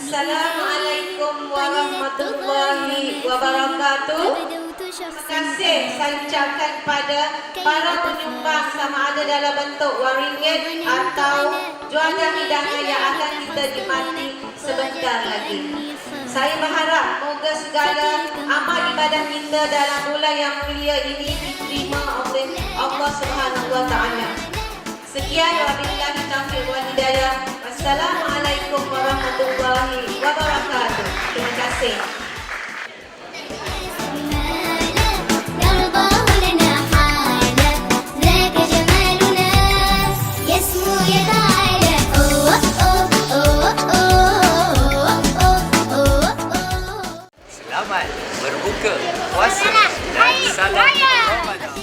Assalamualaikum warahmatullahi wabarakatuh. Terima kasih saya ucapkan kepada para penyumbang sama ada dalam bentuk wang ringgit atau jualan hidangan yang akan kita nikmati sebentar lagi. Saya berharap moga segala amal ibadah kita dalam bulan yang mulia ini diterima oleh Allah Subhanahu wa taala. Sekian, wabillahi taufiq wal hidayah. Wassalamualaikum warahmatullahi wabarakatuh. Terima kasih. Selamat berbuka puasa dan salam Ramadan.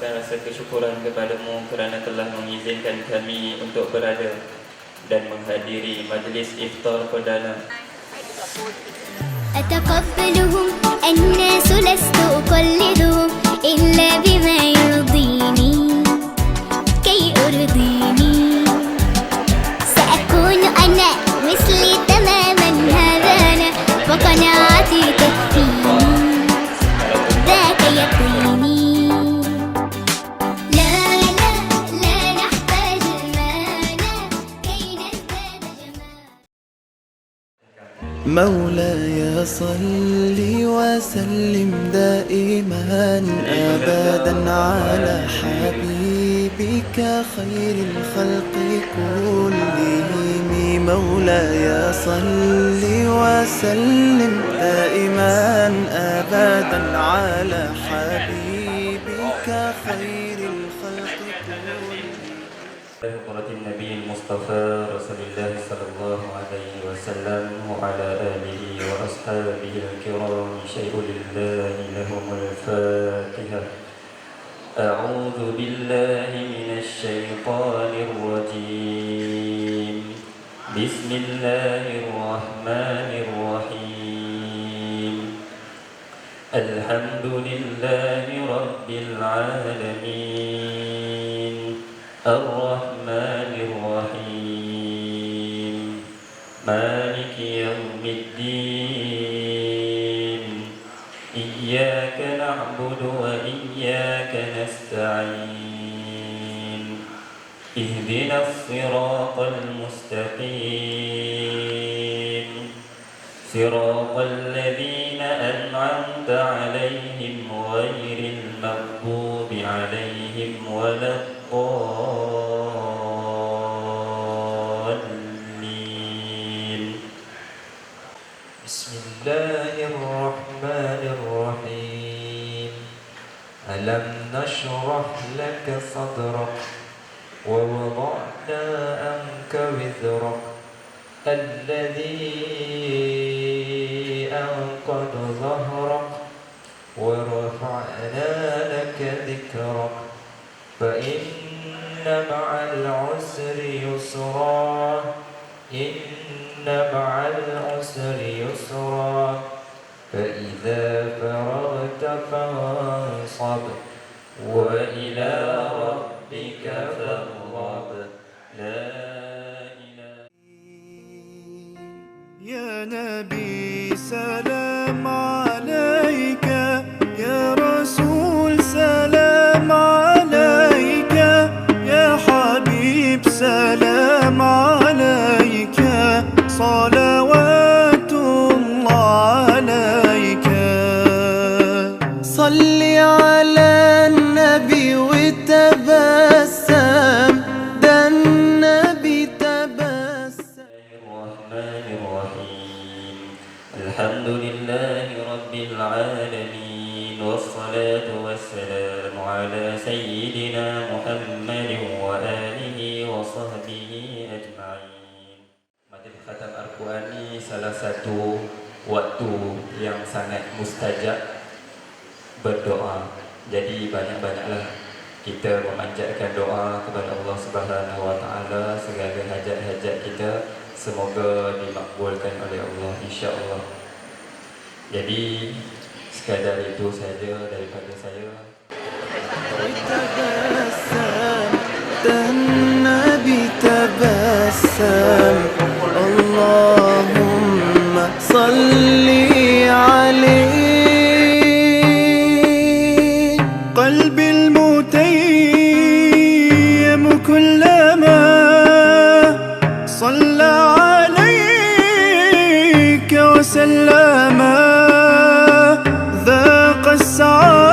Rasa kesyukuran kepadamu kerana telah mengizinkan kami untuk berada dan menghadiri majlis iftar perdana. أتقبلهم الناس لست أقلدهم إلا بما يرضيني كي أرضيني سأكون أنا مثلي تماما هذا أنا وقناعتي تكفيني ذاك يقيني لا لا لا نحتاج المال كي نزداد جمال مولاي صل وسلم دائما أبدا على حبيبك خير الخلق كلهم مولاي صل وسلم دائما أبدا على حبيبك خير الخلق كلهم حضرة النبي المصطفى رسول الله صلى الله عليه وسلم وعلى آله وأصحابه الكرام شيء لله لهم الفاتحة. أعوذ بالله من الشيطان الرجيم. بسم الله الرحمن الرحيم. الحمد لله رب العالمين الرحمن الرحيم مالك يوم الدين إياك نعبد وإياك نستعين اهدنا الصراط المستقيم صراط الذين أنعمت عليهم غير المغضوب عليهم ولا الضالين. بسم الله الرحمن الرحيم. ألم نشرح لك صدرك ووضعنا عنك وزرك الذي أنقض ظهرك ورفعنا لك ذكرك فإن مع العسر يسرا إن مع العسر يسرا فإذا فرغت فانصب وإلى ربك فارغب. لا إله يا نبي سلام عليك يا رسول سلام عليك يا حبيب سلام عليك صلوات الله عليك صل على النبي وتبسم ده النبي تبسم الرحمن الرحيم. الحمد لله رب العالمين والصلاة والسلام على سيدنا محمد وآله وصحبه أجمعين. Majlis khatam Al-Quran ini salah satu waktu yang sangat mustajab berdoa. Jadi banyak-banyaklah kita memanjatkan doa kepada Allah Subhanahu wa taala segala hajat-hajat kita semoga dimakbulkan oleh Allah insya-Allah. Jadi Sekadar itu saja daripada saya. النبي تبسم اللهم صل عليه قلبي المتيم كلما صلى عليك وسلم ذاق السعادة